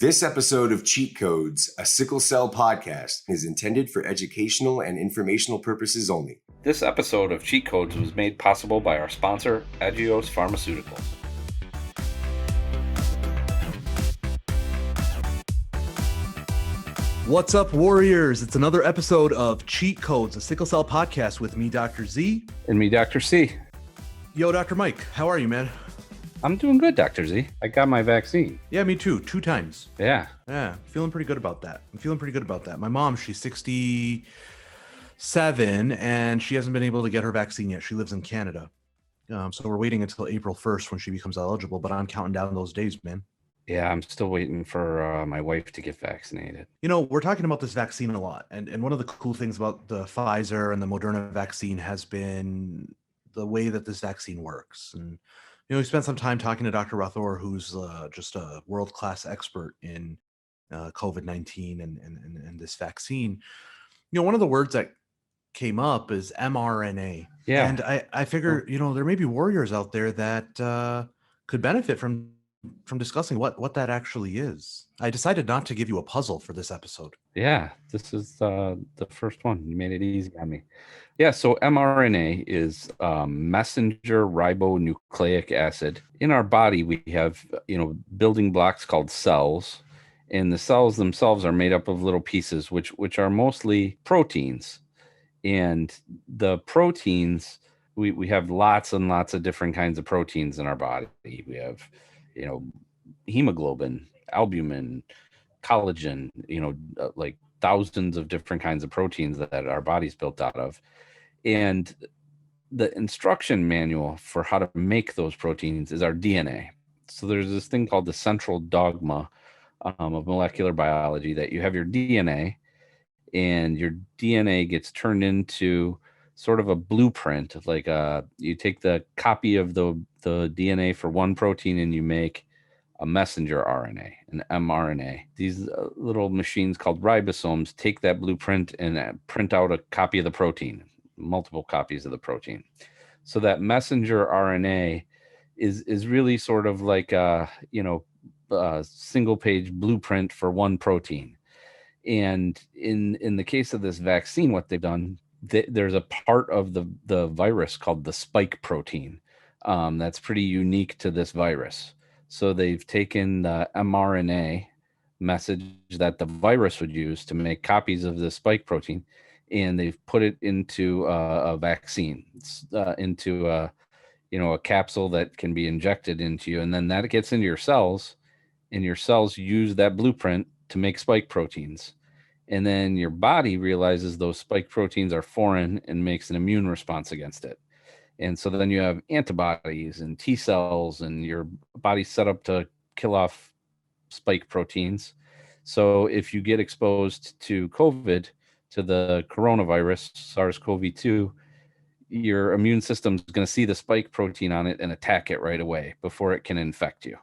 This episode of Cheat Codes, a sickle cell podcast, is intended for educational and informational purposes only. This episode of Cheat Codes was made possible by our sponsor, Agios Pharmaceuticals. What's up, Warriors? It's another episode of Cheat Codes, a sickle cell podcast with me, Dr. Z. And me, Dr. C. Yo, Dr. Mike, how are you, man? I'm doing good, Dr. Z. I got my vaccine. Yeah, me too. 2 times. Yeah. Feeling pretty good about that. My mom, she's 67, and she hasn't been able to get her vaccine yet. She lives in Canada. So we're waiting until April 1st when she becomes eligible, but I'm counting down those days, man. Yeah, I'm still waiting for my wife to get vaccinated. You know, we're talking about this vaccine a lot, and one of the cool things about the Pfizer and the Moderna vaccine has been the way that this vaccine works. And you know, we spent some time talking to Dr. Rathore, who's just a world-class expert in COVID-19 and this vaccine. You know, one of the words that came up is mRNA. Yeah. And I figure, you know, there may be warriors out there that could benefit from discussing what that actually is. I decided not to give you a puzzle for this episode. Yeah, this is the first one. You made it easy on me. Yeah, so mRNA is messenger ribonucleic acid. In our body, we have, building blocks called cells, and the cells themselves are made up of little pieces, which are mostly proteins. And the proteins, we have lots and lots of different kinds of proteins in our body. We have, hemoglobin, albumin, collagen, like thousands of different kinds of proteins that our body's built out of. And the instruction manual for how to make those proteins is our DNA. So there's this thing called the central dogma of molecular biology, that you have your DNA, and your DNA gets turned into sort of a blueprint. Like you take the copy of the DNA for one protein and you make a messenger RNA, an mRNA. These little machines called ribosomes take that blueprint and print out a copy of the protein, multiple copies of the protein. So that messenger RNA is really sort of like a single page blueprint for one protein. And in the case of this vaccine, what they've done, there's a part of the virus called the spike protein that's pretty unique to this virus. So they've taken the mRNA message that the virus would use to make copies of the spike protein, and they've put it into a vaccine, into a capsule that can be injected into you, and then that gets into your cells, and your cells use that blueprint to make spike proteins. And then your body realizes those spike proteins are foreign and makes an immune response against it. And so then you have antibodies and T cells, and your body's set up to kill off spike proteins. So if you get exposed to COVID, to the coronavirus, SARS-CoV-2, your immune system is going to see the spike protein on it and attack it right away before it can infect you.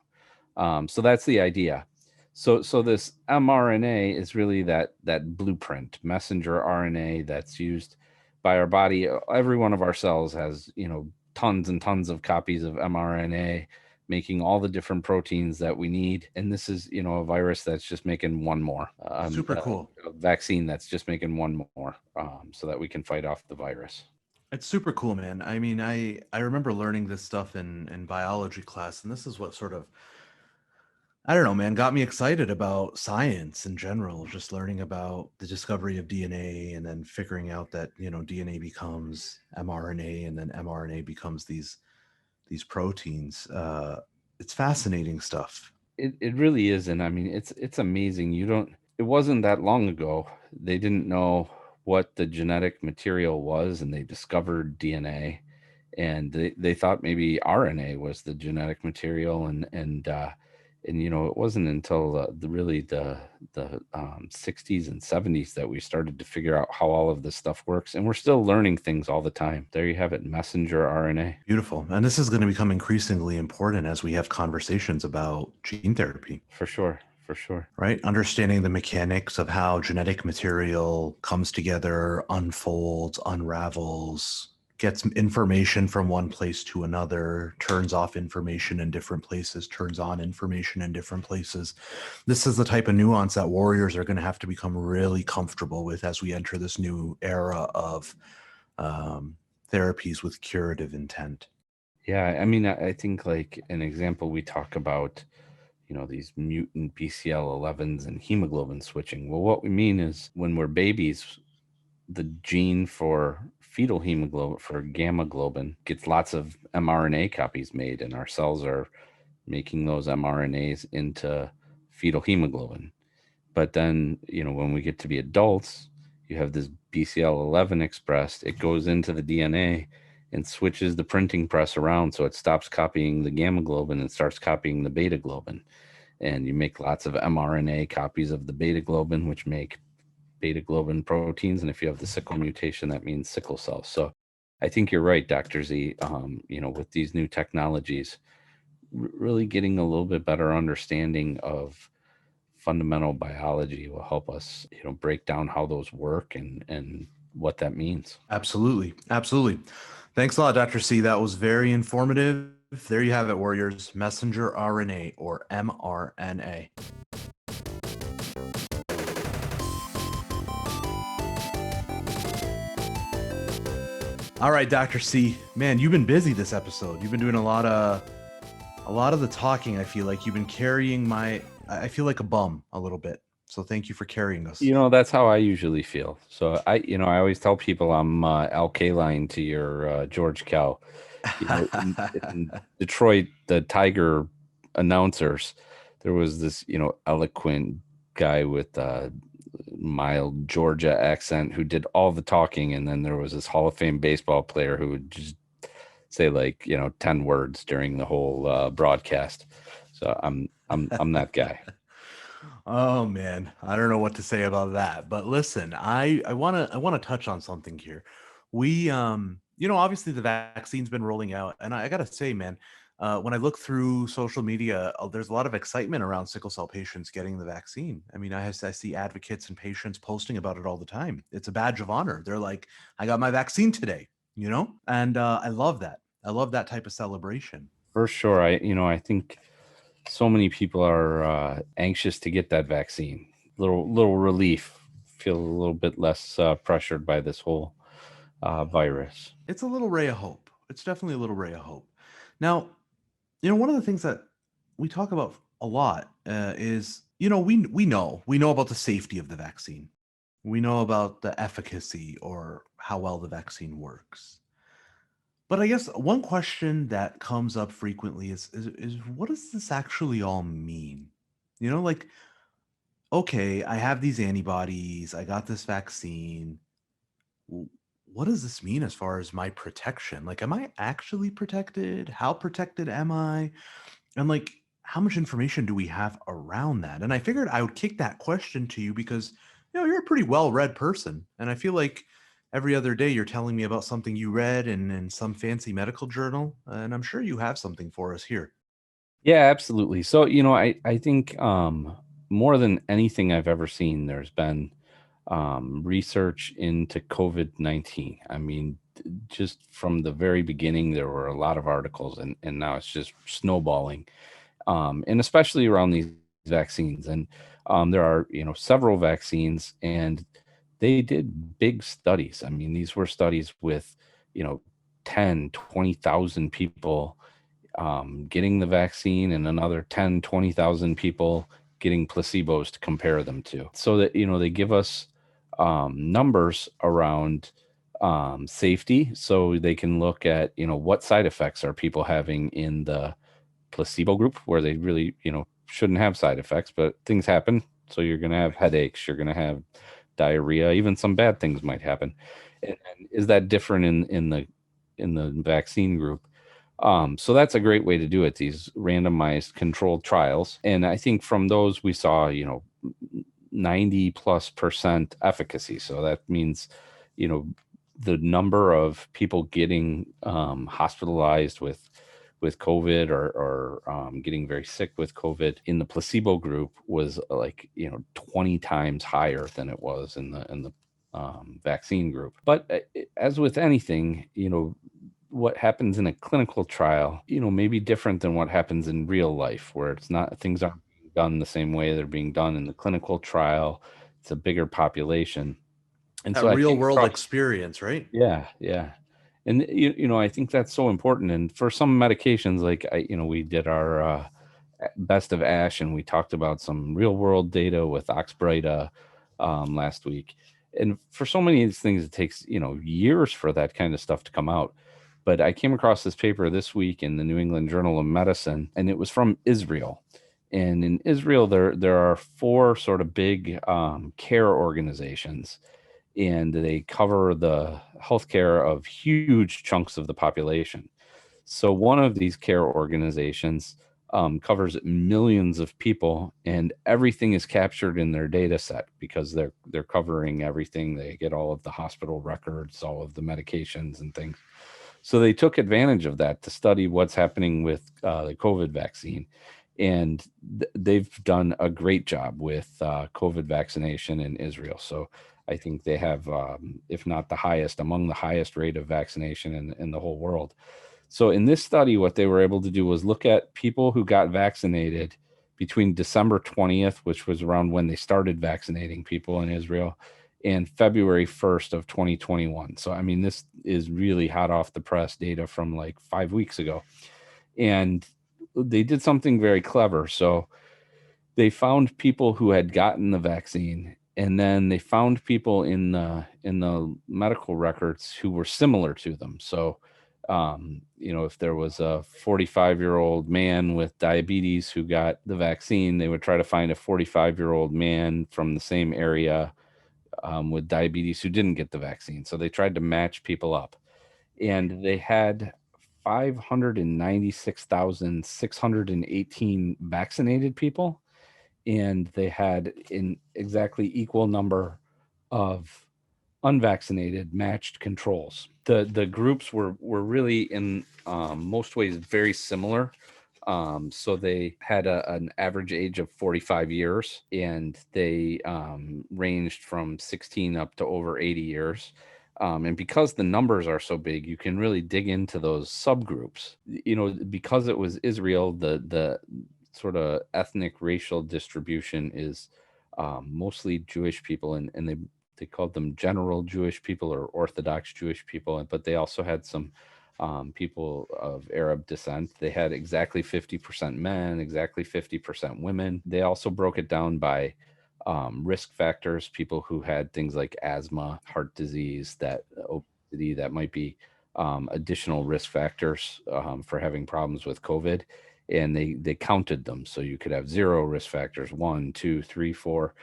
So that's the idea. So this mRNA is really that blueprint, messenger RNA that's used by our body. Every one of our cells has, tons and tons of copies of mRNA, making all the different proteins that we need. And this is, a virus that's just making one more. Super cool. A vaccine that's just making one more, so that we can fight off the virus. It's super cool, man. I mean, I remember learning this stuff in biology class, and this is what sort of, I don't know, man, got me excited about science in general, just learning about the discovery of DNA and then figuring out that, DNA becomes mRNA and then mRNA becomes these proteins. It's fascinating stuff. It really is. And I mean, it's amazing. It wasn't that long ago. They didn't know what the genetic material was, and they discovered DNA, and they thought maybe RNA was the genetic material. And it wasn't until the 60s and 70s that we started to figure out how all of this stuff works. And we're still learning things all the time. There you have it, messenger RNA. Beautiful. And this is going to become increasingly important as we have conversations about gene therapy. For sure. Right? Understanding the mechanics of how genetic material comes together, unfolds, unravels, gets information from one place to another, turns off information in different places, turns on information in different places. This is the type of nuance that warriors are going to have to become really comfortable with as we enter this new era of therapies with curative intent. Yeah, I mean, I think like an example we talk about, these mutant BCL11s and hemoglobin switching. Well, what we mean is when we're babies, the gene for fetal hemoglobin, for gamma globin, gets lots of mRNA copies made, and our cells are making those mRNAs into fetal hemoglobin. But then, when we get to be adults, you have this BCL11 expressed. It goes into the DNA and switches the printing press around, so it stops copying the gamma globin and starts copying the beta globin. And you make lots of mRNA copies of the beta globin, which make beta globin proteins. And if you have the sickle mutation, that means sickle cells. So I think you're right, Dr. Z. With these new technologies, really getting a little bit better understanding of fundamental biology will help us, break down how those work and what that means. Absolutely. Absolutely. Thanks a lot, Dr. C. That was very informative. There you have it, warriors. Messenger RNA, or mRNA. All right, Dr. C. Man, you've been busy this episode. You've been doing a lot of the talking. I feel like you've been carrying I feel like a bum a little bit. So thank you for carrying us. That's how I usually feel. So I always tell people I'm alkaline to your George Kell. In Detroit, the Tiger announcers, there was this, eloquent guy with a mild Georgia accent who did all the talking. And then there was this Hall of Fame baseball player who would just say 10 words during the whole broadcast. So I'm that guy. Oh man, I don't know what to say about that. But listen, I want to touch on something here. We obviously the vaccine's been rolling out, and I got to say, man, when I look through social media, there's a lot of excitement around sickle cell patients getting the vaccine. I mean, I see advocates and patients posting about it all the time. It's a badge of honor. They're like, I got my vaccine today, and I love that. I love that type of celebration. For sure. I think so many people are anxious to get that vaccine. Little relief, feel a little bit less pressured by this whole virus. It's a little ray of hope. It's definitely a little ray of hope. Now, one of the things that we talk about a lot is, we know about the safety of the vaccine. We know about the efficacy or how well the vaccine works. But I guess one question that comes up frequently is what does this actually all mean? Like, okay, I have these antibodies, I got this vaccine. What does this mean as far as my protection? Like, am I actually protected? How protected am I? And like, how much information do we have around that? And I figured I would kick that question to you because, you're a pretty well-read person. And I feel like every other day you're telling me about something you read in some fancy medical journal. And I'm sure you have something for us here. Yeah, absolutely. So, I think more than anything I've ever seen, there's been research into COVID-19. I mean, just from the very beginning, there were a lot of articles, and now it's just snowballing, and especially around these vaccines. And there are, several vaccines, and they did big studies. I mean, these were studies with, 10, 20,000 people getting the vaccine and another 10, 20,000 people getting placebos to compare them to, so that, they give us numbers around safety, so they can look at, what side effects are people having in the placebo group where they really, shouldn't have side effects, but things happen. So you're going to have headaches, you're going to have diarrhea, even some bad things might happen. And is that different in the vaccine group? So that's a great way to do it, these randomized controlled trials. And I think from those we saw, 90+% efficacy. So that means, the number of people getting hospitalized with COVID or getting very sick with COVID in the placebo group was 20 times higher than it was in the vaccine group. But as with anything, what happens in a clinical trial, may be different than what happens in real life, where it's not, things aren't being done the same way they're being done in the clinical trial. It's a bigger population. And That so I real came world across, experience, right? yeah, yeah. And I think that's so important. And for some medications, like we did our best of ASH, and we talked about some real world data with Oxbryta last week. And for so many of these things, it takes years for that kind of stuff to come out. But I came across this paper this week in the New England Journal of Medicine, and it was from Israel. And in Israel, there are 4 sort of big care organizations, and they cover the healthcare of huge chunks of the population. So one of these care organizations covers millions of people, and everything is captured in their data set because they're covering everything. They get all of the hospital records, all of the medications and things. So they took advantage of that to study what's happening with the COVID vaccine. And they've done a great job with COVID vaccination in Israel. So I think they have, if not the highest, among the highest rate of vaccination in the whole world. So in this study, what they were able to do was look at people who got vaccinated between December 20th, which was around when they started vaccinating people in Israel, and February 1st of 2021. So, I mean, this is really hot off the press data from like 5 weeks ago. And they did something very clever. So they found people who had gotten the vaccine, and then they found people in the medical records who were similar to them. So, if there was a 45-year-old man with diabetes who got the vaccine, they would try to find a 45-year-old man from the same area with diabetes who didn't get the vaccine. So they tried to match people up, and they had 596,618 vaccinated people, and they had an exactly equal number of unvaccinated matched controls. The groups were really in most ways very similar. So they had an average age of 45 years, and they ranged from 16 up to over 80 years. And because the numbers are so big, you can really dig into those subgroups. Because it was Israel, the sort of ethnic racial distribution is mostly Jewish people, and they called them general Jewish people or Orthodox Jewish people, but they also had some people of Arab descent. They had exactly 50% men, exactly 50% women. They also broke it down by risk factors, people who had things like asthma, heart disease, that obesity, that might be additional risk factors for having problems with COVID. And they counted them. So you could have 0 risk factors, 1, 2, 3, 4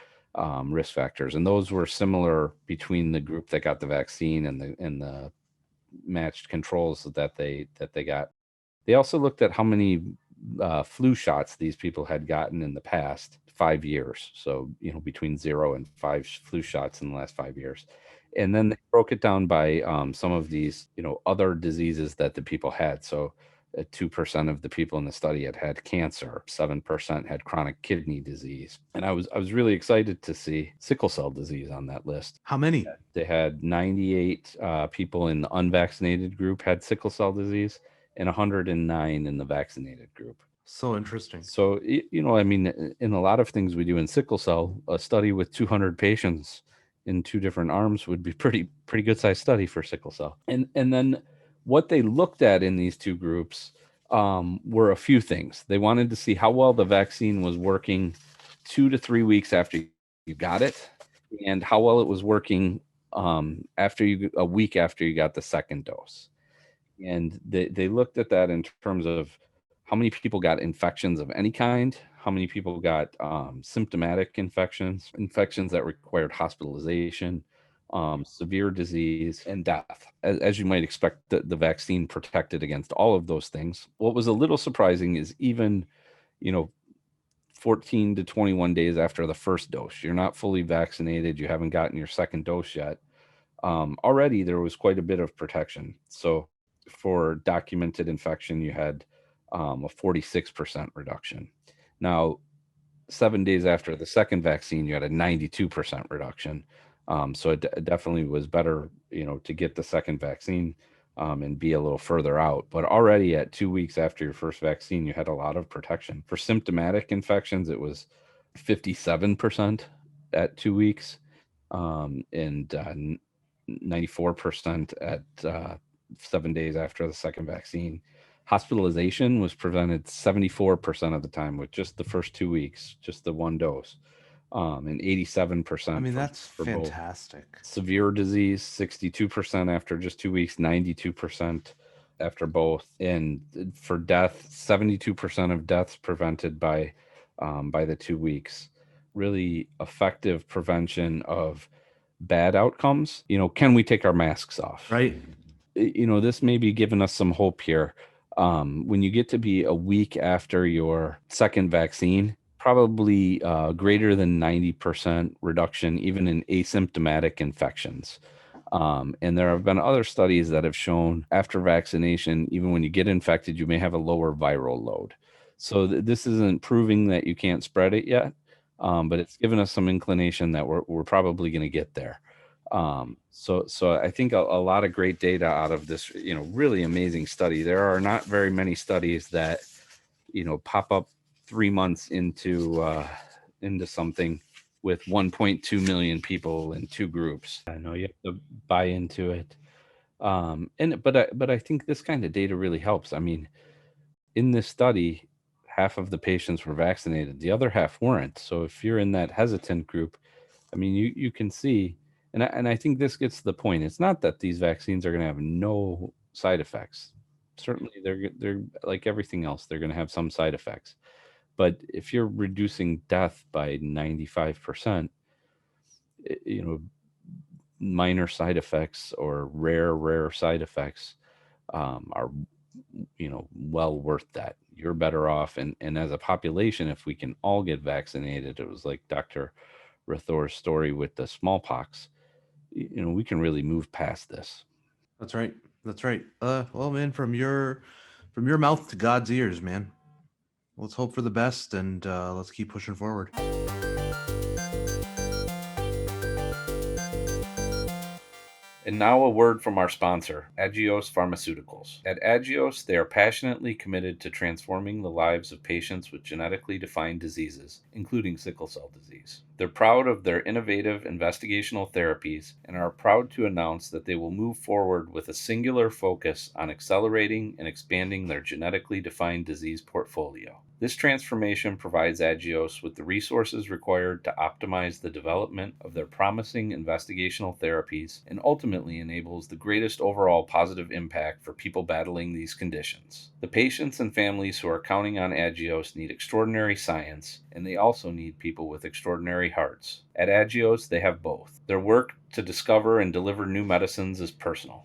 risk factors. And those were similar between the group that got the vaccine and the matched controls that they got. They also looked at how many flu shots these people had gotten in the past 5 years. So, between 0 and 5 flu shots in the last 5 years. And then they broke it down by some of these, other diseases that the people had. So 2% of the people in the study had cancer, 7% had chronic kidney disease. And I was really excited to see sickle cell disease on that list. How many? They had 98 people in the unvaccinated group had sickle cell disease, and 109 in the vaccinated group. So interesting. So, I mean, in a lot of things we do in sickle cell, a study with 200 patients in 2 different arms would be pretty good sized study for sickle cell. And then what they looked at in these 2 groups were a few things. They wanted to see how well the vaccine was working 2 to 3 weeks after you got it, and how well it was working a week after you got the second dose. And they looked at that in terms of how many people got infections of any kind, how many people got symptomatic infections that required hospitalization, severe disease, and death. As you might expect, the vaccine protected against all of those things. What was a little surprising is even, 14 to 21 days after the first dose, you're not fully vaccinated, you haven't gotten your second dose yet. Already there was quite a bit of protection. So for documented infection, you had a 46% reduction. Now, 7 days after the second vaccine, you had a 92% reduction. So it definitely was better, to get the second vaccine and be a little further out. But already at 2 weeks after your first vaccine, you had a lot of protection. For symptomatic infections, it was 57% at 2 weeks, and 94% at 7 days after the second vaccine. Hospitalization was prevented 74% of the time with just the first 2 weeks, just the one dose, and 87% I mean, that's for both. fantastic. Severe disease, 62% after just 2 weeks, 92% after both. And for death, 72% of deaths prevented by the 2 weeks. Really effective prevention of bad outcomes. Can we take our masks off? Right. This may be giving us some hope here. When you get to be a week after your second vaccine, probably greater than 90% reduction, even in asymptomatic infections. And there have been other studies that have shown after vaccination, even when you get infected, you may have a lower viral load. So this isn't proving that you can't spread it yet, but it's given us some inclination that we're probably going to get there. So I think a lot of great data out of this, really amazing study. There are not very many studies that, pop up 3 months into something with 1.2 million people in 2 groups. I know you have to buy into it. But I think this kind of data really helps. I mean, in this study, half of the patients were vaccinated, the other half weren't. So if you're in that hesitant group, I mean, you can see, and I think this gets to the point. It's not that these vaccines are going to have no side effects. Certainly, they're like everything else. They're going to have some side effects. But if you're reducing death by 95%, minor side effects or rare side effects are, well worth that. You're better off. And as a population, if we can all get vaccinated, it was like Dr. Rathore's story with the smallpox, we can really move past this. That's right. That's right. Well, man, from your mouth to God's ears, man. Let's hope for the best, and let's keep pushing forward. And now a word from our sponsor, Agios Pharmaceuticals. At Agios, they are passionately committed to transforming the lives of patients with genetically defined diseases, including sickle cell disease. They're proud of their innovative investigational therapies and are proud to announce that they will move forward with a singular focus on accelerating and expanding their genetically defined disease portfolio. This transformation provides Agios with the resources required to optimize the development of their promising investigational therapies and ultimately enables the greatest overall positive impact for people battling these conditions. The patients and families who are counting on Agios need extraordinary science, and they also need people with extraordinary hearts. At Agios, they have both. Their work to discover and deliver new medicines is personal.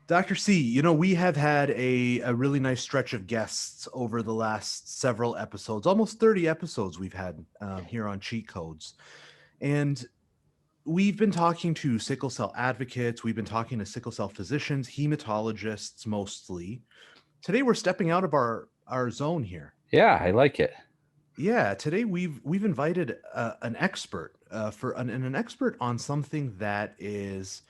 Dr. C, we have had a really nice stretch of guests over the last several episodes, almost 30 episodes we've had here on Cheat Codes. And we've been talking to sickle cell advocates. We've been talking to sickle cell physicians, hematologists mostly. Today, we're stepping out of our zone here. Yeah, I like it. Yeah, today we've invited an expert an expert on something that is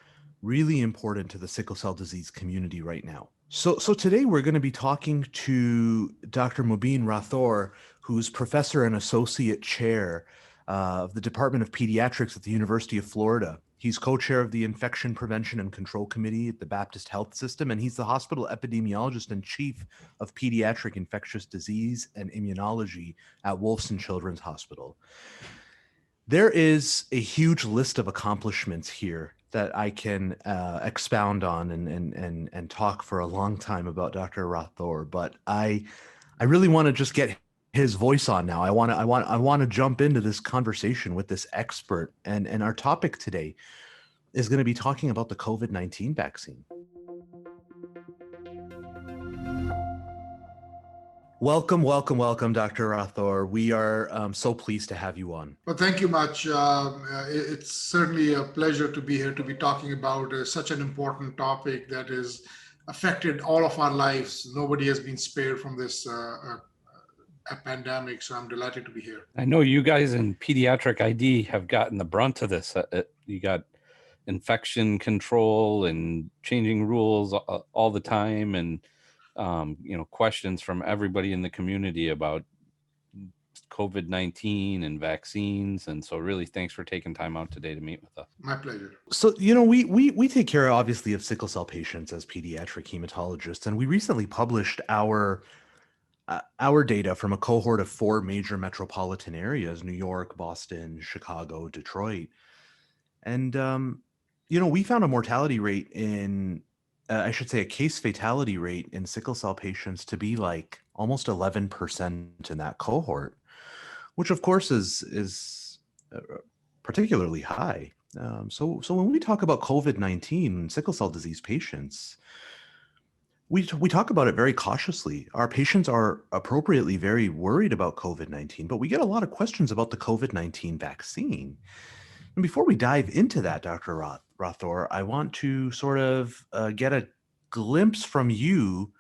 really important to the sickle cell disease community right now. So today we're going to be talking to Dr. Mobeen Rathore, who's professor and associate chair of the Department of Pediatrics at the University of Florida. He's co-chair of the Infection Prevention and Control Committee at the Baptist Health System, and he's the hospital epidemiologist and chief of pediatric infectious disease and immunology at Wolfson Children's Hospital. There is a huge list of accomplishments here that I can expound on and talk for a long time about Dr. Rathore, but I really want to just get his voice on now. I want to jump into this conversation with this expert, and our topic today is going to be talking about the COVID-19 vaccine. Welcome, Dr. Rathore. We are so pleased to have you on. Well, thank you much. It's certainly a pleasure to be here to be talking about such an important topic that has affected all of our lives. Nobody has been spared from this a pandemic. So I'm delighted to be here. I know you guys in Pediatric ID have gotten the brunt of this. You got infection control and changing rules all the time, and questions from everybody in the community about COVID-19 and vaccines. And so really thanks for taking time out today to meet with us. My pleasure. So, we take care, obviously, of sickle cell patients as pediatric hematologists, and we recently published our data from a cohort of 4 major metropolitan areas: New York, Boston, Chicago, Detroit. And, we found a mortality rate I should say a case fatality rate in sickle cell patients to be like almost 11% in that cohort, which of course is particularly high. So when we talk about COVID-19 sickle cell disease patients, we talk about it very cautiously. Our patients are appropriately very worried about COVID-19, but we get a lot of questions about the COVID-19 vaccine. And before we dive into that, Dr. Rathore, I want to sort of get a glimpse from you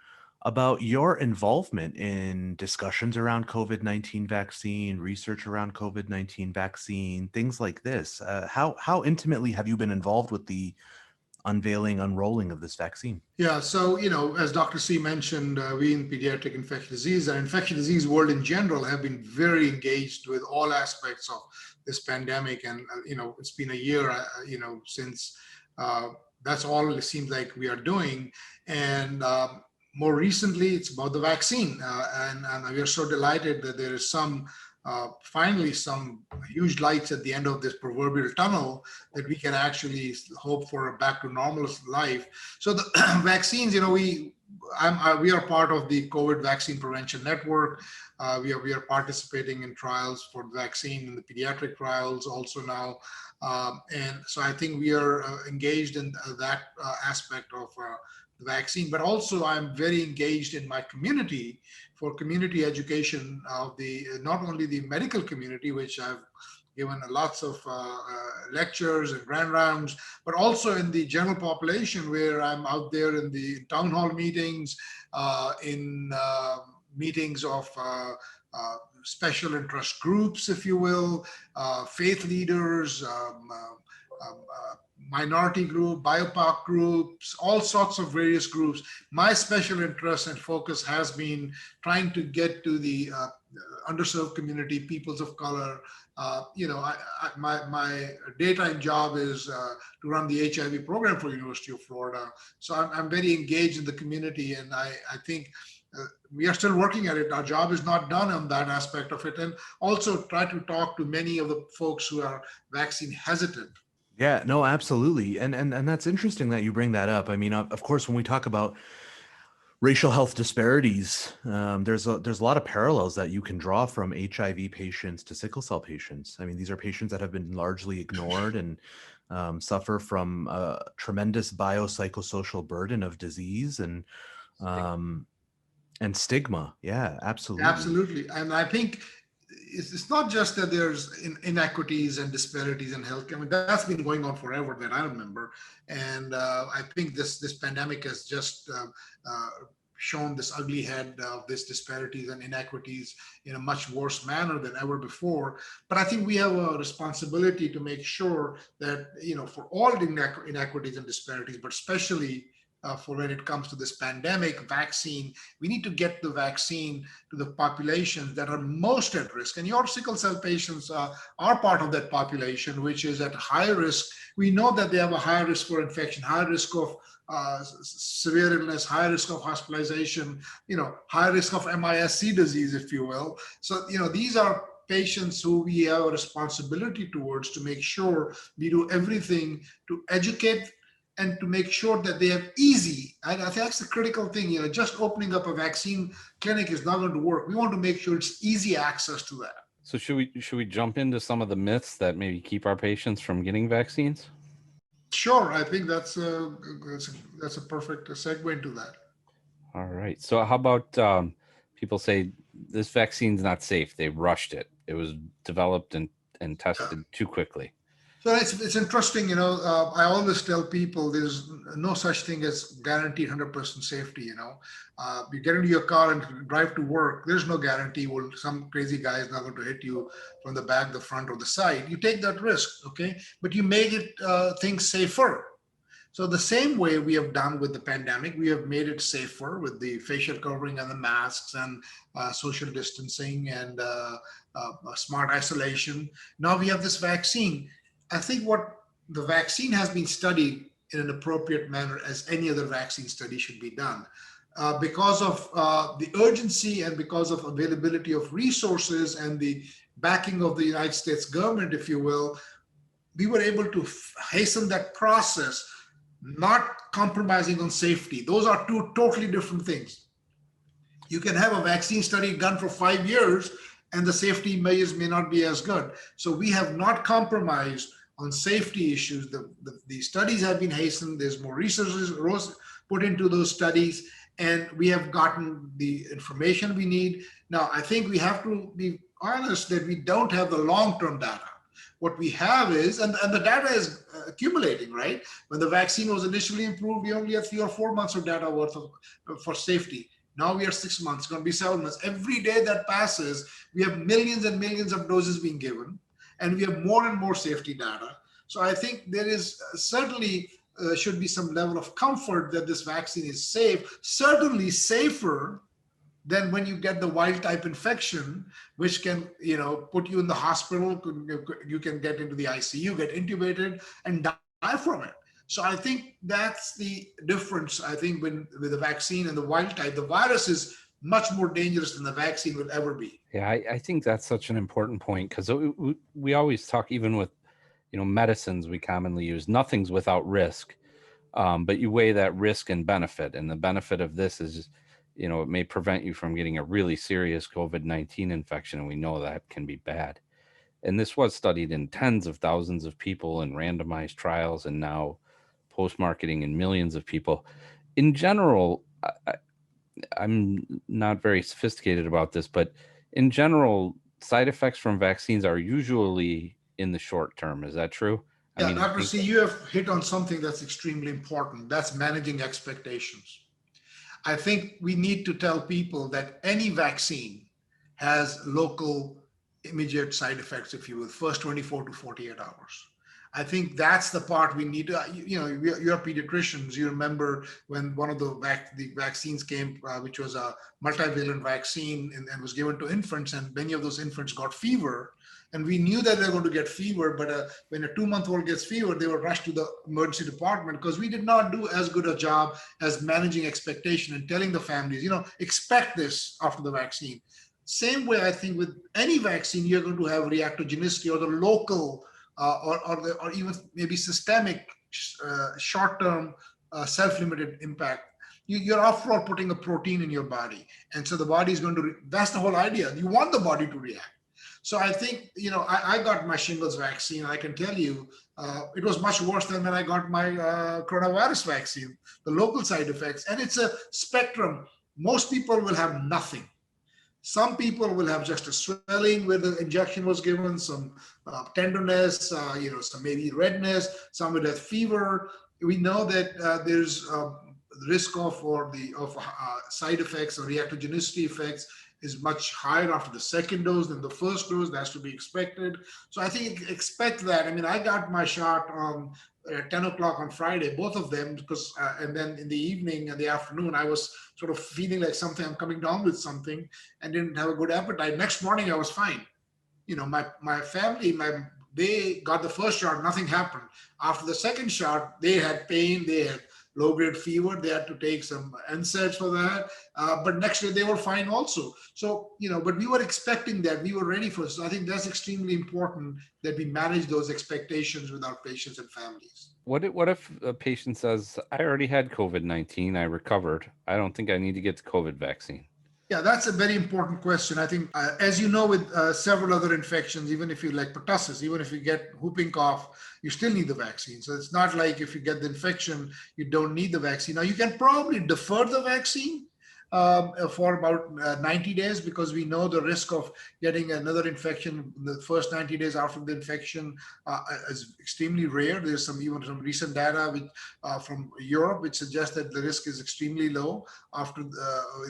about your involvement in discussions around COVID-19 vaccine, research around COVID-19 vaccine, things like this. How intimately have you been involved with the unrolling of this vaccine? Yeah, so, as Dr. C mentioned, we in pediatric infectious disease and infectious disease world in general have been very engaged with all aspects of this pandemic. And, it's been a year, since that's all it seems like we are doing. And more recently, it's about the vaccine. And we are so delighted that there is finally some huge lights at the end of this proverbial tunnel that we can actually hope for a back to normal life. So the vaccines, we are part of the COVID vaccine prevention network. We are participating in trials for the vaccine in the pediatric trials also now. And so I think we are engaged in that aspect of the vaccine, but also I'm very engaged in my community for community education of not only the medical community, which I've given lots of lectures and grand rounds, but also in the general population where I'm out there in the town hall meetings, in meetings of special interest groups, if you will, faith leaders, minority group, BIPOC groups, all sorts of various groups. My special interest and focus has been trying to get to the underserved community, peoples of color. My daytime job is to run the HIV program for University of Florida. So I'm very engaged in the community, and I think we are still working at it. Our job is not done on that aspect of it, and also try to talk to many of the folks who are vaccine hesitant. Yeah, no, absolutely. And that's interesting that you bring that up. I mean, of course, when we talk about racial health disparities, there's a lot of parallels that you can draw from HIV patients to sickle cell patients. I mean, these are patients that have been largely ignored and suffer from a tremendous biopsychosocial burden of disease and stigma. Yeah, absolutely. Absolutely. And I think it's not just that there's inequities and disparities in healthcare. I mean, that's been going on forever that I remember. And I think this pandemic has just shown this ugly head of these disparities and inequities in a much worse manner than ever before. But I think we have a responsibility to make sure that, for all the inequities and disparities, but especially for when it comes to this pandemic vaccine, we need to get the vaccine to the populations that are most at risk. And your sickle cell patients are part of that population, which is at high risk. We know that they have a high risk for infection, high risk of severe illness, high risk of hospitalization, high risk of MIS-C disease, if you will. So, these are patients who we have a responsibility towards to make sure we do everything to educate and to make sure that they have easy. And I think that's the critical thing. Just opening up a vaccine clinic is not going to work. We want to make sure it's easy access to that. So should we jump into some of the myths that maybe keep our patients from getting vaccines? Sure, I think that's a perfect segue into that. All right. So how about people say this vaccine's not safe? They rushed it. It was developed and tested too quickly. So it's interesting, I always tell people there's no such thing as guaranteed 100% safety, You get into your car and drive to work, there's no guarantee well, some crazy guy is not going to hit you from the back, the front, or the side. You take that risk, okay? But you make it things safer. So the same way we have done with the pandemic, we have made it safer with the facial covering and the masks and social distancing and smart isolation. Now we have this vaccine. I think what the vaccine has been studied in an appropriate manner as any other vaccine study should be done. Because of the urgency and because of availability of resources and the backing of the United States government, if you will, we were able to hasten that process, not compromising on safety. Those are two totally different things. You can have a vaccine study done for 5 years and the safety measures may not be as good. So we have not compromised on safety issues. The studies have been hastened. There's more resources put into those studies, and we have gotten the information we need. Now, I think we have to be honest that we don't have the long-term data. What we have is, and the data is accumulating, right? When the vaccine was initially approved, we only had 3 or 4 months of data worth of for safety. Now we are 6 months, it's going to be 7 months. Every day that passes, we have millions and millions of doses being given, and we have more and more safety data. So I think there is certainly should be some level of comfort that this vaccine is safe, certainly safer than when you get the wild type infection, which can, put you in the hospital. You can get into the ICU, get intubated, and die from it. So I think that's the difference. I think with the vaccine and the wild type, the virus is much more dangerous than the vaccine will ever be. Yeah, I think that's such an important point, because we always talk, even with medicines we commonly use, nothing's without risk, but you weigh that risk and benefit, and the benefit of this is, it may prevent you from getting a really serious COVID-19 infection, and we know that can be bad. And this was studied in tens of thousands of people in randomized trials, and now post-marketing in millions of people. In general, I'm not very sophisticated about this, but in general, side effects from vaccines are usually in the short term. Is that true? Yeah, Dr. C, you have hit on something that's extremely important. That's managing expectations. I think we need to tell people that any vaccine has local immediate side effects, if you will, first 24 to 48 hours. I think that's the part we need to, you're pediatricians. You remember when one of the vaccines came, which was a multivalent vaccine and was given to infants, and many of those infants got fever. And we knew that they were going to get fever, but when a 2-month-old gets fever, they were rushed to the emergency department because we did not do as good a job as managing expectation and telling the families, expect this after the vaccine. Same way, I think with any vaccine, you're going to have reactogenicity or the local or even maybe systemic short-term self-limited impact. You're after all putting a protein in your body. And so the body is going to, that's the whole idea. You want the body to react. So I think, I got my shingles vaccine. I can tell you, it was much worse than when I got my coronavirus vaccine, the local side effects. And it's a spectrum. Most people will have nothing. Some people will have just a swelling where the injection was given, some tenderness, some maybe redness, some will have fever. We know that there's risk of side effects or reactogenicity effects is much higher after the second dose than the first dose. That's to be expected. So I think expect that. I mean, I got my shot at 10 o'clock on Friday, both of them, because and then in the evening and the afternoon, I was sort of feeling like I'm coming down with something and didn't have a good appetite. Next morning, I was fine. My family, they got the first shot, nothing happened. After the second shot, they had pain, they had low-grade fever, they had to take some NSAIDs for that, but next day they were fine also. So, but we were expecting that, we were ready for it. So I think that's extremely important that we manage those expectations with our patients and families. What if a patient says, I already had COVID-19, I recovered, I don't think I need to get the COVID vaccine? Yeah, that's a very important question. I think, as you know, with several other infections, even if you like pertussis, even if you get whooping cough, you still need the vaccine. So it's not like if you get the infection, you don't need the vaccine. Now, you can probably defer the vaccine for about 90 days, because we know the risk of getting another infection in the first 90 days after the infection is extremely rare. There's even some recent data from Europe which suggests that the risk is extremely low after in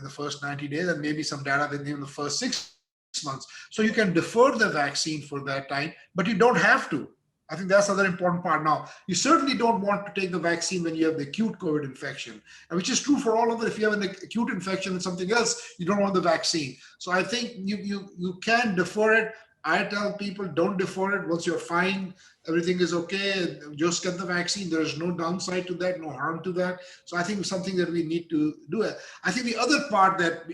the first 90 days, and maybe some data that in the first 6 months. So you can defer the vaccine for that time, but you don't have to. I think that's another important part. Now, you certainly don't want to take the vaccine when you have the acute COVID infection, which is true for all of it. If you have an acute infection and something else, you don't want the vaccine. So I think you can defer it. I tell people, don't defer it. Once you're fine, everything is okay, just get the vaccine. There's no downside to that, no harm to that. So I think it's something that we need to do. I think the other part that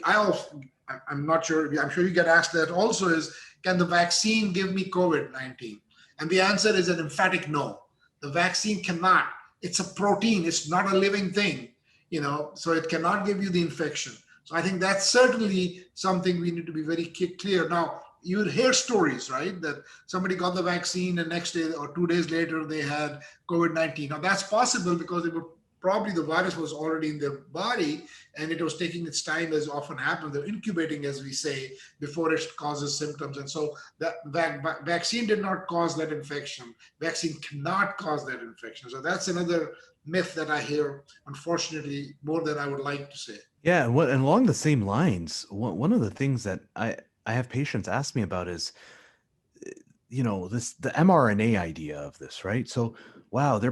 I'm not sure, I'm sure you get asked that also, is, can the vaccine give me COVID-19? And the answer is an emphatic no. The vaccine cannot. It's a protein. It's not a living thing, so it cannot give you the infection. So I think that's certainly something we need to be very clear. Now, you would hear stories, right, that somebody got the vaccine and next day or 2 days later they had COVID-19. Now, that's possible because probably the virus was already in their body and it was taking its time, as often happens. They're incubating, as we say, before it causes symptoms. And so that vaccine did not cause that infection. Vaccine cannot cause that infection. So that's another myth that I hear, unfortunately, more than I would like to say. Yeah, and along the same lines, one of the things that I have patients ask me about is, the mRNA idea of this, right? So, wow, they're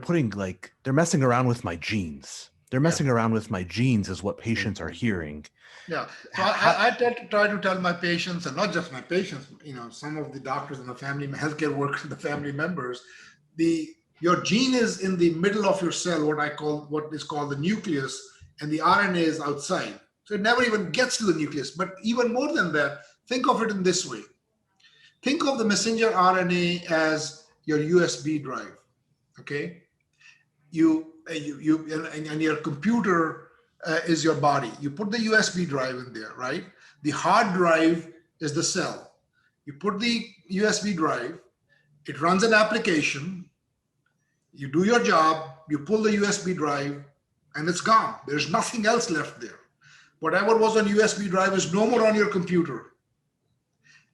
messing around with my genes. They're messing around with my genes is what patients are hearing. Yeah. So I try to tell my patients, and not just my patients, some of the doctors and the family healthcare workers, the family members, your gene is in the middle of your cell, what is called the nucleus, and the RNA is outside. So it never even gets to the nucleus. But even more than that, think of it in this way. Think of the messenger RNA as your USB drive. Okay, and your computer is your body. You put the USB drive in there, right? The hard drive is the cell. You put the USB drive, it runs an application, you do your job, you pull the USB drive, and it's gone. There's nothing else left there. Whatever was on USB drive is no more on your computer.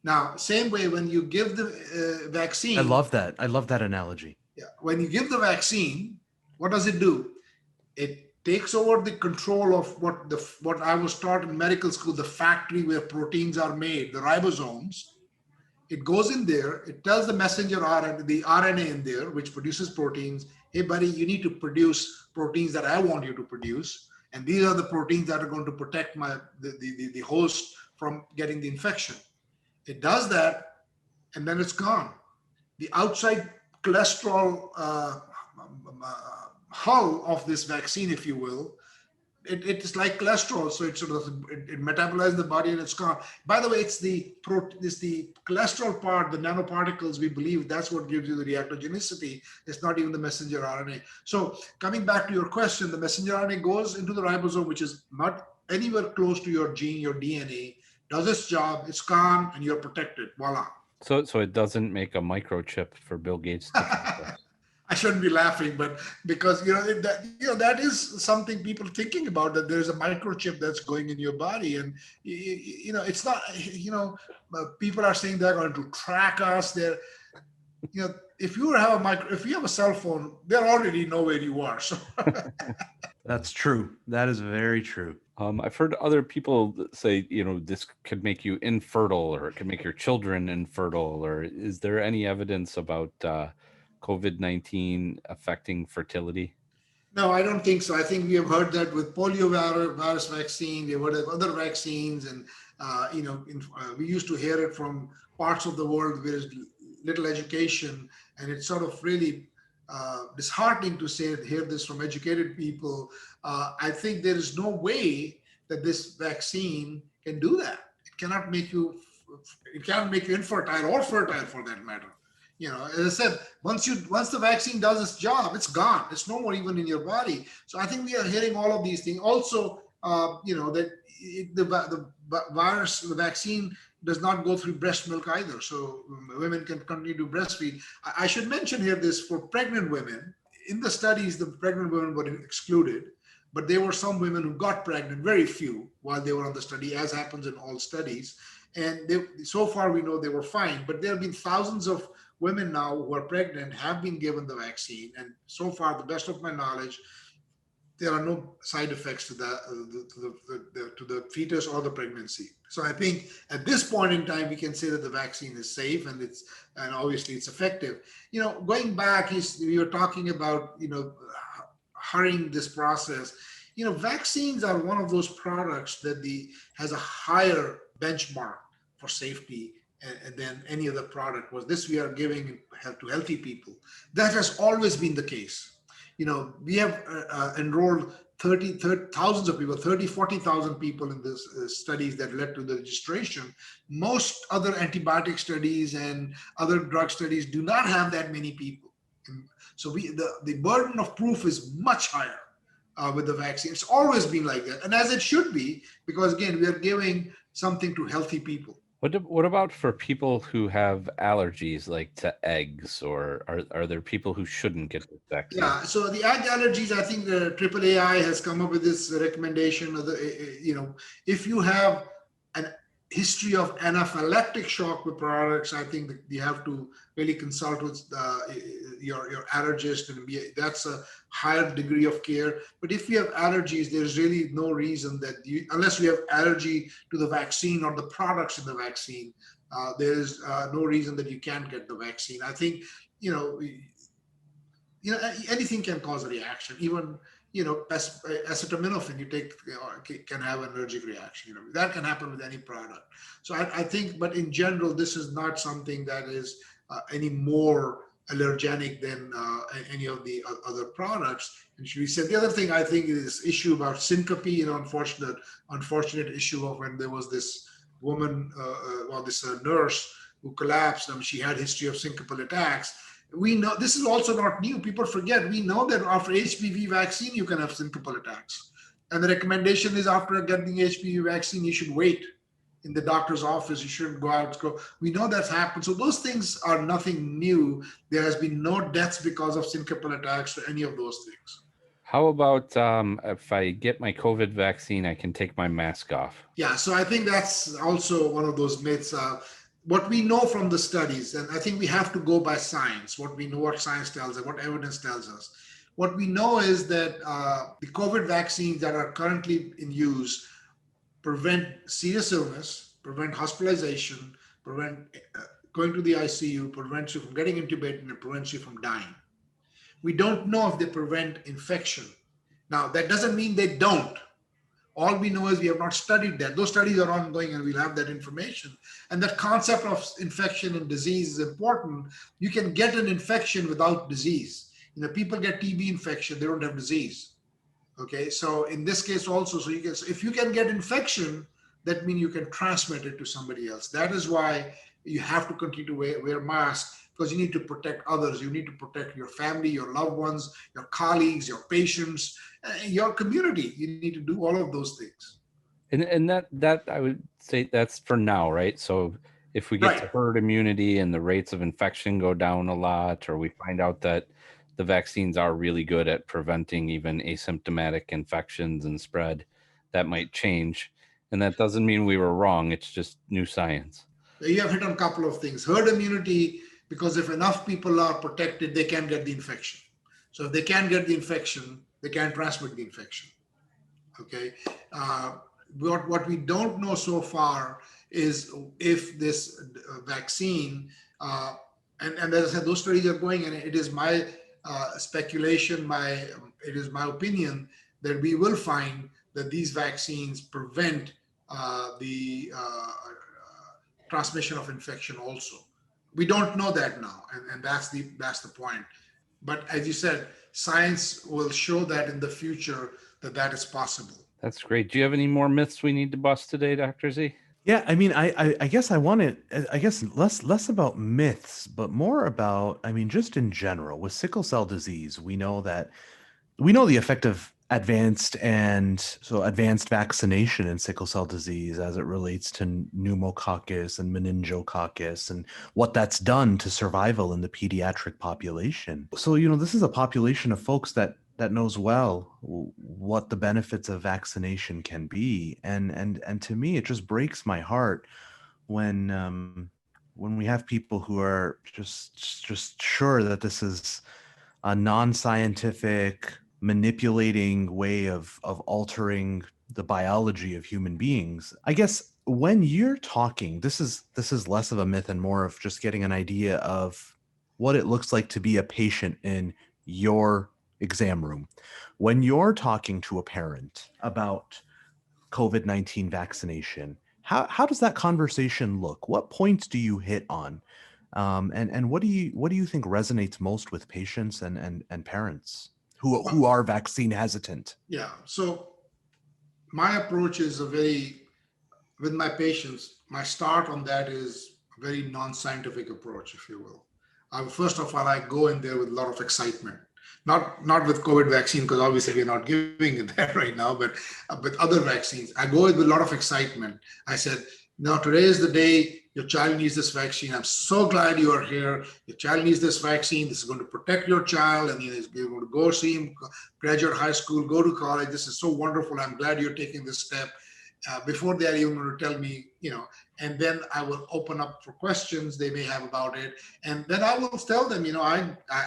Now, same way when you give the vaccine. I love that analogy. Yeah. When you give the vaccine, what does it do? It takes over the control of what I was taught in medical school, the factory where proteins are made, the ribosomes. It goes in there, it tells the messenger RNA, the RNA in there, which produces proteins, hey buddy, you need to produce proteins that I want you to produce. And these are the proteins that are going to protect the host from getting the infection. It does that, and then it's gone. The outside cholesterol hull of this vaccine, if you will, it is like cholesterol, so it metabolizes the body and it's gone. By the way, it's the cholesterol part, the nanoparticles, we believe that's what gives you the reactogenicity. It's not even the messenger RNA. So coming back to your question, the messenger RNA goes into the ribosome, which is not anywhere close to your gene, your DNA, does its job, it's gone, and you're protected. Voila. So it doesn't make a microchip for Bill Gates to I shouldn't be laughing, but because that is something people are thinking about, that there's a microchip that's going in your body, and it's not. People are saying they're going to track us. If you have a cell phone, they already know where you are. So that's true. That is very true. I've heard other people say, this could make you infertile, or it could make your children infertile. Or is there any evidence about COVID-19 affecting fertility? No, I don't think so. I think we have heard that with poliovirus vaccine. We've heard of other vaccines, and we used to hear it from parts of the world where there's little education, and it's sort of really disheartening to hear this from educated people. I think there is no way that this vaccine can do that. It cannot make you infertile or fertile, for that matter. As I said, once the vaccine does its job, it's gone. It's no more even in your body. So I think we are hearing all of these things. Also, that the vaccine does not go through breast milk either. So women can continue to breastfeed. I should mention here this for pregnant women. In the studies, the pregnant women were excluded, but there were some women who got pregnant, very few, while they were on the study, as happens in all studies. And so far we know they were fine, but there have been thousands of women now who are pregnant, have been given the vaccine. And so far, the best of my knowledge, there are no side effects to the fetus or the pregnancy. So I think at this point in time, we can say that the vaccine is safe and obviously it's effective. Going back, we were talking about, hurrying this process. Vaccines are one of those products that has a higher benchmark for safety than any other product. Was this we are giving to healthy people? That has always been the case. We have enrolled thousands of people, 40,000 people in this studies that led to the registration. Most other antibiotic studies and other drug studies do not have that many people. So the burden of proof is much higher with the vaccine. It's always been like that. And as it should be, because again, we are giving something to healthy people. What about for people who have allergies, like to eggs, or are there people who shouldn't get the vaccine? Yeah, so the egg allergies, I think the AAAI has come up with this recommendation of if you have an history of anaphylactic shock with products, I think that you have to really consult with your allergist, and that's a higher degree of care. But if you have allergies, there's really no reason that unless you have allergy to the vaccine or the products in the vaccine, there is no reason that you can't get the vaccine. I think, anything can cause a reaction. Even acetaminophen you take can have an allergic reaction. That can happen with any product. So I think, but in general, this is not something that is any more allergenic than any of the other products. And should we say the other thing I think is this issue about syncope, unfortunate issue of when there was this woman, this nurse who collapsed. She had history of syncopal attacks. We know this is also not new. People forget. We know that after HPV vaccine, you can have syncopal attacks. And the recommendation is after getting the HPV vaccine, you should wait in the doctor's office. You shouldn't go out. We know that's happened. So those things are nothing new. There has been no deaths because of syncopal attacks or any of those things. How about if I get my COVID vaccine, I can take my mask off? Yeah, so I think that's also one of those myths. What we know from the studies, and I think we have to go by science, what we know, what science tells us, what evidence tells us. What we know is that the COVID vaccines that are currently in use prevent serious illness, prevent hospitalization, prevent going to the ICU, prevents you from getting intubated, and prevents you from dying. We don't know if they prevent infection. Now, that doesn't mean they don't. All we know is we have not studied that. Those studies are ongoing and we'll have that information. And that concept of infection and disease is important. You can get an infection without disease. People get TB infection, they don't have disease. Okay, so in this case also, if you can get infection, that means you can transmit it to somebody else. That is why you have to continue to wear masks, because you need to protect others. You need to protect your family, your loved ones, your colleagues, your patients, your community. You need to do all of those things. And that I would say that's for now, right? So if we get to herd immunity and the rates of infection go down a lot, or we find out that the vaccines are really good at preventing even asymptomatic infections and spread, that might change. And that doesn't mean we were wrong. It's just new science. You have hit on a couple of things. Herd immunity, because if enough people are protected, they can get the infection. So if they can get the infection, they can transmit the infection. Okay. What we don't know so far is if this vaccine, and as I said, those studies are going, and it is my speculation, it is my opinion that we will find that these vaccines prevent the transmission of infection also. We don't know that now, and that's the point. But as you said, science will show that in the future that is possible. That's great. Do you have any more myths we need to bust today, Dr. Z? Yeah, I mean, I guess I want to, less about myths, but more about, just in general, with sickle cell disease, we know the effect of advanced vaccination in sickle cell disease as it relates to pneumococcus and meningococcus and what that's done to survival in the pediatric population. So, this is a population of folks that that knows well what the benefits of vaccination can be, and to me, it just breaks my heart when we have people who are just sure that this is a non-scientific, manipulating way of altering the biology of human beings. I guess when you're talking, this is less of a myth and more of just getting an idea of what it looks like to be a patient in your exam room. When you're talking to a parent about COVID-19 vaccination, how does that conversation look? What points do you hit on? And what do you think resonates most with patients and parents who are vaccine hesitant? Yeah. So my approach is with my patients, my start on that is a very non-scientific approach, if you will. First of all, I go in there with a lot of excitement. Not with COVID vaccine, because obviously we're not giving it that right now, but with other vaccines. I go with a lot of excitement. I said, now today is the day your child needs this vaccine. I'm so glad you are here. Your child needs this vaccine. This is going to protect your child, and you're going to go see him, graduate high school, go to college. This is so wonderful. I'm glad you're taking this step. Before they are even going to tell me, and then I will open up for questions they may have about it. And then I will tell them,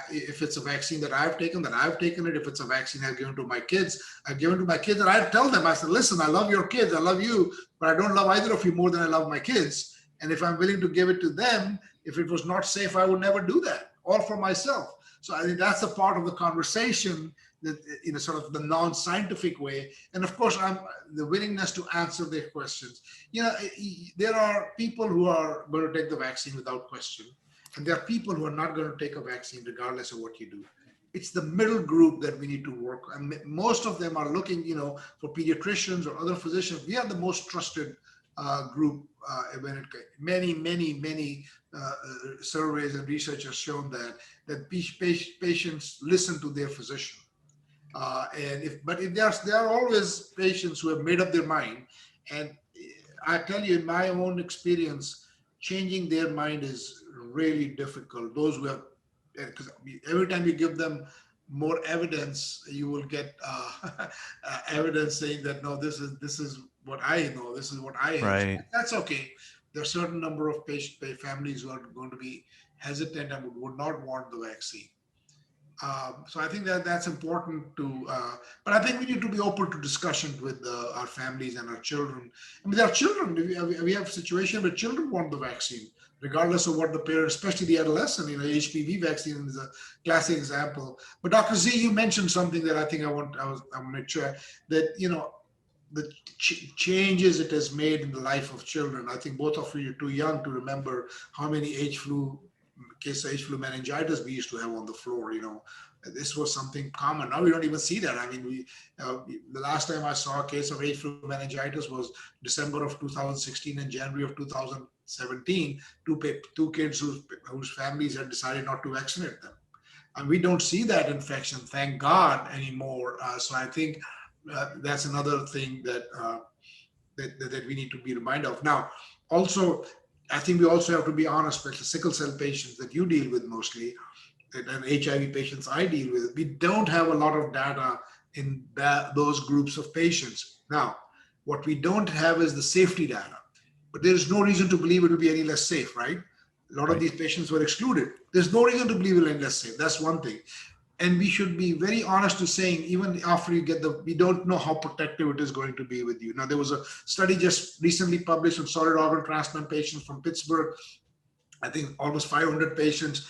if it's a vaccine that I've taken it. If it's a vaccine I've given to my kids, I've given to my kids. And I tell them, I said, listen, I love your kids. I love you, but I don't love either of you more than I love my kids. And if I'm willing to give it to them, if it was not safe, I would never do that, all for myself. So I think that's a part of the conversation, that sort of the non-scientific way. And of course, the willingness to answer their questions. There are people who are going to take the vaccine without question, and there are people who are not going to take a vaccine regardless of what you do. It's the middle group that we need to work. And most of them are looking, for pediatricians or other physicians. We are the most trusted group. Many surveys and research has shown that patients listen to their physician. But there are always patients who have made up their mind, and I tell you, in my own experience, changing their mind is really difficult. Those who have, because every time you give them more evidence, you will get evidence saying that no, this is what I know, this is what I have. Right. That's okay. There are a certain number of families who are going to be hesitant and would not want the vaccine. So I think that's important to, but I think we need to be open to discussion with our families and our children. I mean, there are children, we have a situation where children want the vaccine, regardless of what the parents, especially the adolescent, HPV vaccine is a classic example. But Dr. Z, you mentioned something that I think I want to make sure that, the changes it has made in the life of children. I think both of you are too young to remember how many case of H flu meningitis we used to have on the floor. This was something common. Now we don't even see that. I mean, the last time I saw a case of H flu meningitis was December of 2016 and January of 2017. Two kids whose families had decided not to vaccinate them, and we don't see that infection, thank God, anymore. So I think that's another thing that we need to be reminded of. Now, also, I think we also have to be honest with the sickle cell patients that you deal with mostly, and HIV patients I deal with. We don't have a lot of data in those groups of patients. Now, what we don't have is the safety data, but there is no reason to believe it will be any less safe, right? A lot of these patients were excluded. There's no reason to believe it will be any less safe. That's one thing. And we should be very honest to saying, even after you get we don't know how protective it is going to be with you. Now, there was a study just recently published on solid organ transplant patients from Pittsburgh. I think almost 500 patients.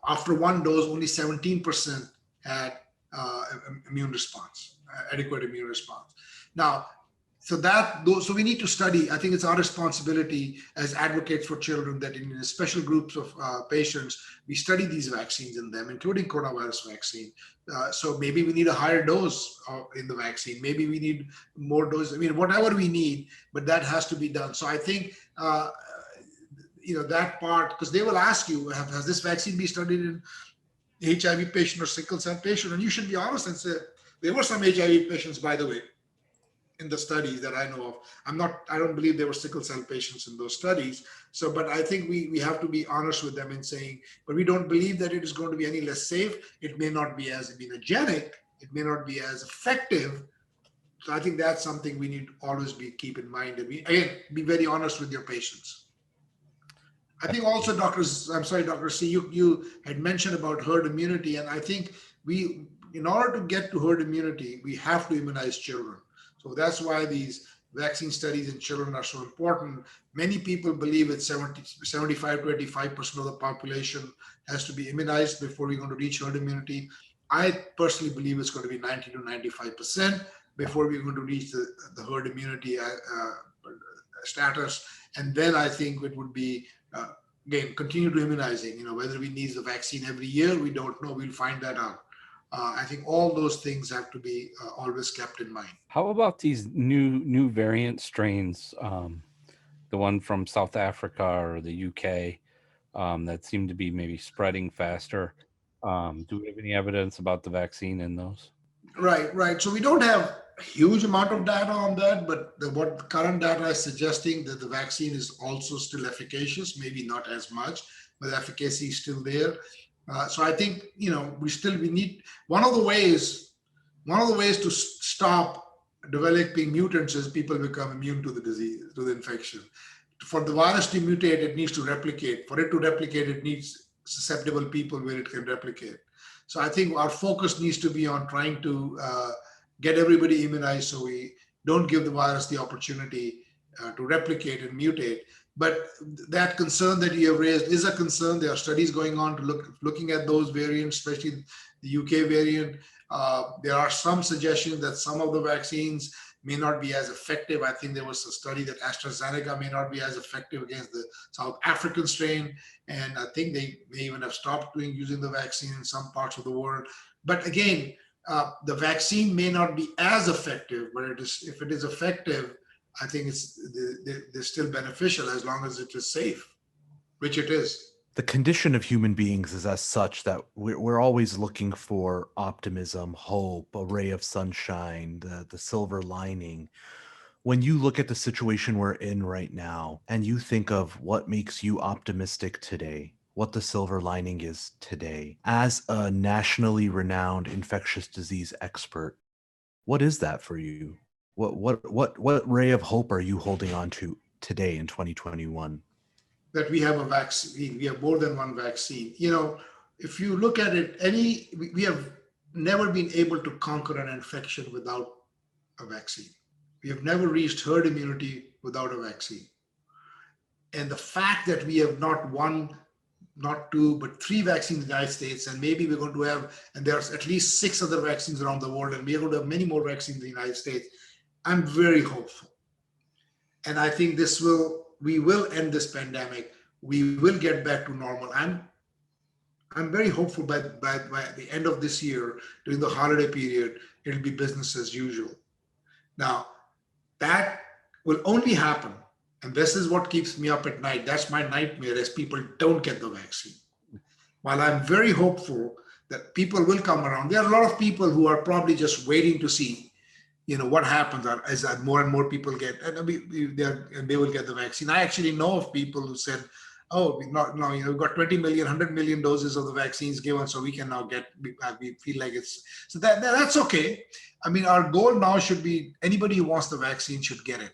After one dose, only 17% had immune response, adequate immune response. Now, so we need to study. I think it's our responsibility as advocates for children that in special groups of patients, we study these vaccines in them, including coronavirus vaccine. So maybe we need a higher dose in the vaccine. Maybe we need more doses. I mean, whatever we need, but that has to be done. So I think, that part, because they will ask you, has this vaccine been studied in HIV patient or sickle cell patient? And you should be honest and say, there were some HIV patients, by the way, in the studies that I know of. I don't believe there were sickle cell patients in those studies. So, but I think we have to be honest with them in saying, but we don't believe that it is going to be any less safe. It may not be as immunogenic, it may not be as effective. So I think that's something we need to always keep in mind. And again, be very honest with your patients. I think also, Dr. C, you had mentioned about herd immunity, and I think in order to get to herd immunity, we have to immunize children. So that's why these vaccine studies in children are so important. Many people believe it's 75 to 85% of the population has to be immunized before we're going to reach herd immunity. I personally believe it's going to be 90 to 95% before we're going to reach the herd immunity status. And then I think it would be, again, continue to immunizing. Whether we need the vaccine every year, we don't know. We'll find that out. I think all those things have to be always kept in mind. How about these new variant strains, the one from South Africa or the UK, that seem to be maybe spreading faster? Do we have any evidence about the vaccine in those? Right. So we don't have a huge amount of data on that, but what the current data is suggesting that the vaccine is also still efficacious, maybe not as much, but efficacy is still there. So I think, we need, one of the ways to stop developing mutants is people become immune to the disease, to the infection. For the virus to mutate, it needs to replicate. For it to replicate, it needs susceptible people where it can replicate. So I think our focus needs to be on trying to get everybody immunized so we don't give the virus the opportunity to replicate and mutate. But that concern that you have raised is a concern. There are studies going on to looking at those variants, especially the UK variant. There are some suggestions that some of the vaccines may not be as effective. I think there was a study that AstraZeneca may not be as effective against the South African strain. And I think they may even have stopped using the vaccine in some parts of the world. But again, the vaccine may not be as effective, but if it is effective, I think they're still beneficial as long as it is safe, which it is. The condition of human beings is as such that we're always looking for optimism, hope, a ray of sunshine, the silver lining. When you look at the situation we're in right now and you think of what makes you optimistic today, what the silver lining is today, as a nationally renowned infectious disease expert, what is that for you? What ray of hope are you holding on to today in 2021? That we have a vaccine, we have more than one vaccine. If you look at it, we have never been able to conquer an infection without a vaccine. We have never reached herd immunity without a vaccine. And the fact that we have not one, not two, but three vaccines in the United States, and maybe we're going to have, and there's at least 6 other vaccines around the world, and we're going to have many more vaccines in the United States. I'm very hopeful. And I think we will end this pandemic. We will get back to normal. I'm very hopeful by the end of this year, during the holiday period, it'll be business as usual. Now, that will only happen, and this is what keeps me up at night. That's my nightmare, as people don't get the vaccine. While I'm very hopeful that people will come around, there are a lot of people who are probably just waiting to see what happens as more and more people get, and they will get the vaccine. I actually know of people who said, we've got 20 million, 100 million doses of the vaccines given, so we can now we feel like so that's okay. I mean, our goal now should be anybody who wants the vaccine should get it.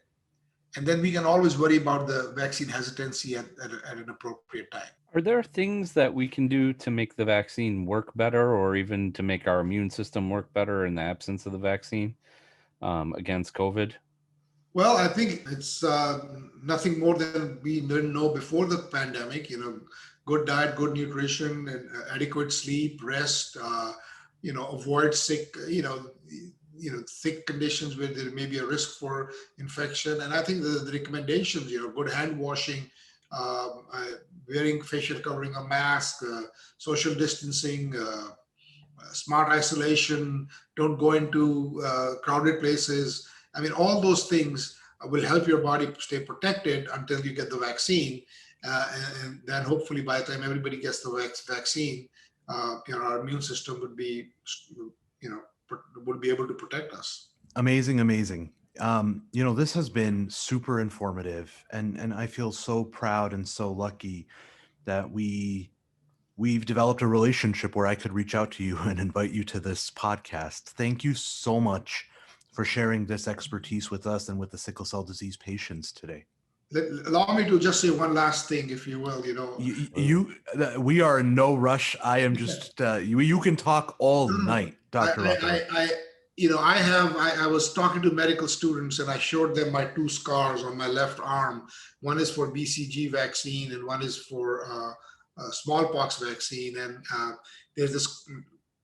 And then we can always worry about the vaccine hesitancy at an appropriate time. Are there things that we can do to make the vaccine work better, or even to make our immune system work better in the absence of the vaccine against COVID? Well, I think it's nothing more than we didn't know before the pandemic. Good diet, good nutrition, and adequate sleep, rest. Avoid sick. Thick conditions where there may be a risk for infection. And I think the recommendations, good hand washing, wearing facial covering, a mask, social distancing, smart isolation, don't go into crowded places. I mean, all those things will help your body stay protected until you get the vaccine. And then hopefully by the time everybody gets the vaccine, our immune system would be able to protect us. Amazing. This has been super informative, and I feel so proud and so lucky that we we've developed a relationship where I could reach out to you and invite you to this podcast. Thank you so much for sharing this expertise with us and with the sickle cell disease patients today. Allow me to just say one last thing, if you will. We are in no rush. I am just you can talk all night, Dr. Rathore. I was talking to medical students and I showed them my 2 scars on my left arm. One is for BCG vaccine and one is for smallpox vaccine. And there's this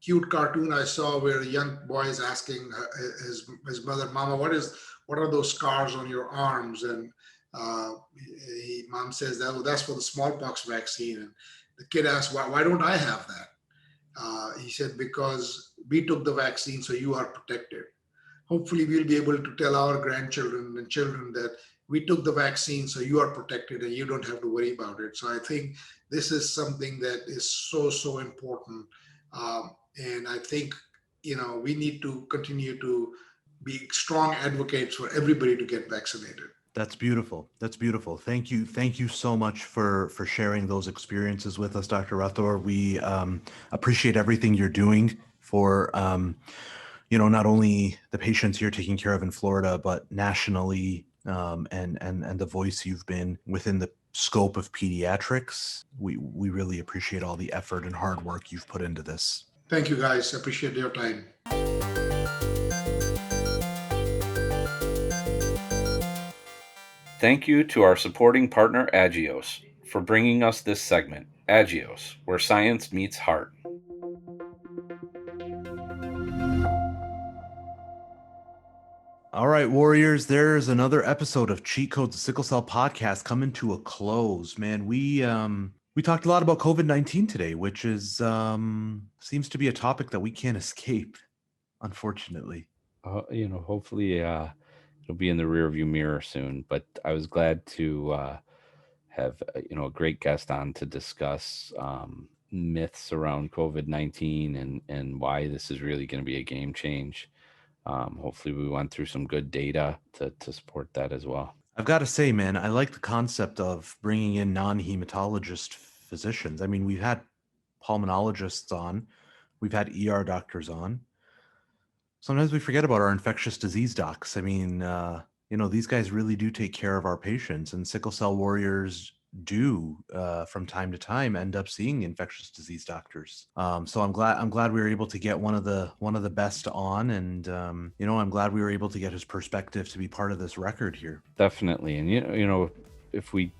cute cartoon I saw where a young boy is asking his mother, "Mama, what are those scars on your arms?" And mom says, "That's for the smallpox vaccine." And the kid asked, "Why don't I have that?" He said, "Because we took the vaccine, so you are protected." Hopefully we'll be able to tell our grandchildren and children that we took the vaccine, so you are protected and you don't have to worry about it. So I think this is something that is so important. And I think, we need to continue to be strong advocates for everybody to get vaccinated. That's beautiful. That's beautiful. Thank you. Thank you so much for sharing those experiences with us, Dr. Rathore. We appreciate everything you're doing for, not only the patients you're taking care of in Florida, but nationally, and the voice you've been within the scope of pediatrics. We really appreciate all the effort and hard work you've put into this. Thank you, guys. I appreciate your time. Thank you to our supporting partner, Agios, for bringing us this segment. Agios, where science meets heart. All right, Warriors, there's another episode of Cheat Codes Sickle Cell Podcast coming to a close. Man, we talked a lot about COVID-19 today, which is seems to be a topic that we can't escape, unfortunately. Hopefully it'll be in the rearview mirror soon. But I was glad to have a great guest on to discuss myths around COVID-19 and why this is really going to be a game change. Hopefully we went through some good data to support that as well. I've got to say, man, I like the concept of bringing in non-hematologist physicians. I mean, we've had pulmonologists on, we've had ER doctors on. Sometimes we forget about our infectious disease docs. I mean, these guys really do take care of our patients, and sickle cell warriors do from time to time end up seeing infectious disease doctors. So I'm glad we were able to get one of the best on, and I'm glad we were able to get his perspective to be part of this record here. Definitely. And if we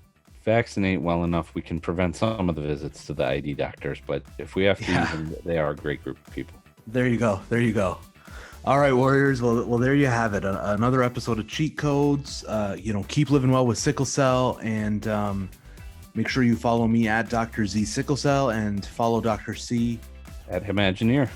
vaccinate well enough, we can prevent some of the visits to the ID doctors, but if we have to use them, they are a great group of people. There you go. All right, Warriors. Well, there you have it. Another episode of Cheat Codes. Keep living well with sickle cell, and make sure you follow me at Dr. Z Sickle Cell and follow Dr. C at Imagineer.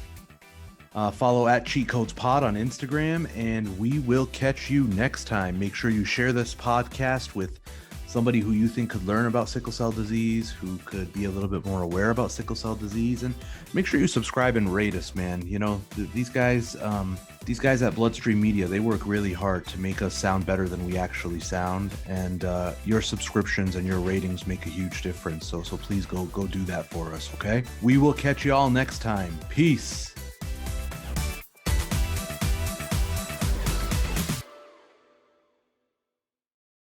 Follow at Cheat Codes Pod on Instagram, and we will catch you next time. Make sure you share this podcast with somebody who you think could learn about sickle cell disease, who could be a little bit more aware about sickle cell disease, and make sure you subscribe and rate us, man. These guys at BloodStream Media, they work really hard to make us sound better than we actually sound, and your subscriptions and your ratings make a huge difference. So please go do that for us, okay? We will catch you all next time. Peace.